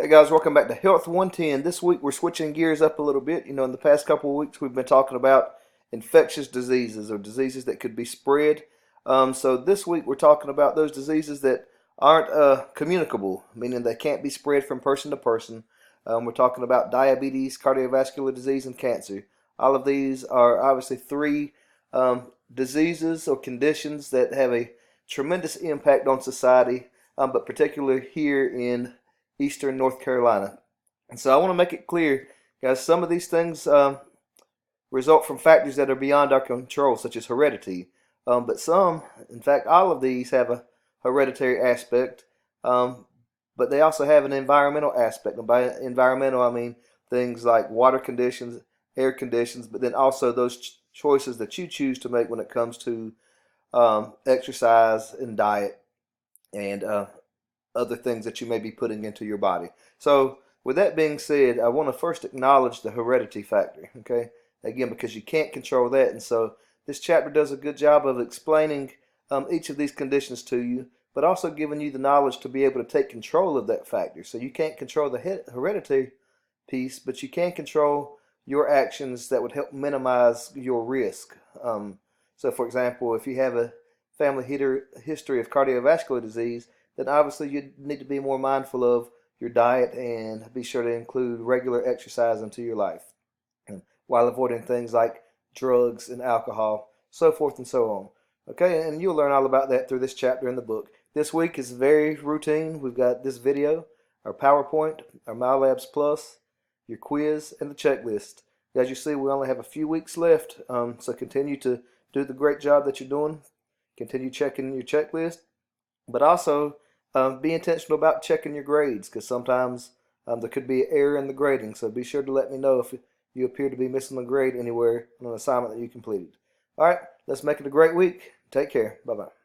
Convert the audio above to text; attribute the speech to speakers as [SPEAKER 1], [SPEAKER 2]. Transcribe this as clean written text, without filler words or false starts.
[SPEAKER 1] Hey guys, welcome back to Health 110. This week we're switching gears up a little bit. In the past couple of weeks we've been talking about infectious diseases or diseases that could be spread. So this week we're talking about those diseases that aren't communicable, meaning they can't be spread from person to person. We're talking about diabetes, cardiovascular disease, and cancer. All of these are obviously three diseases or conditions that have a tremendous impact on society, but particularly here in Eastern North Carolina. And so I want to make it clear, guys, some of these things result from factors that are beyond our control, such as heredity. But some, in fact, all of these have a hereditary aspect, but they also have an environmental aspect. And by environmental, I mean things like water conditions, air conditions, but then also those choices that you choose to make when it comes to exercise and diet and other things that you may be putting into your body. So, with that being said, I want to first acknowledge the heredity factor, okay? Again, because you can't control that. And so, this chapter does a good job of explaining each of these conditions to you, but also giving you the knowledge to be able to take control of that factor. So, you can't control the heredity piece, but you can control your actions that would help minimize your risk. So, for example, if you have a family history of cardiovascular disease, then obviously you need to be more mindful of your diet and be sure to include regular exercise into your life while avoiding things like drugs and alcohol, so forth and so on. Okay, and you'll learn all about that through this chapter in the book. This week is very routine. We've got this video, our PowerPoint, our MyLabs Plus, your quiz, and the checklist. As you see, we only have a few weeks left, so continue to do the great job that you're doing. Continue checking your checklist, but also be intentional about checking your grades, because sometimes there could be an error in the grading. So be sure to let me know if you appear to be missing a grade anywhere on an assignment that you completed. All right, let's make it a great week. Take care. Bye-bye.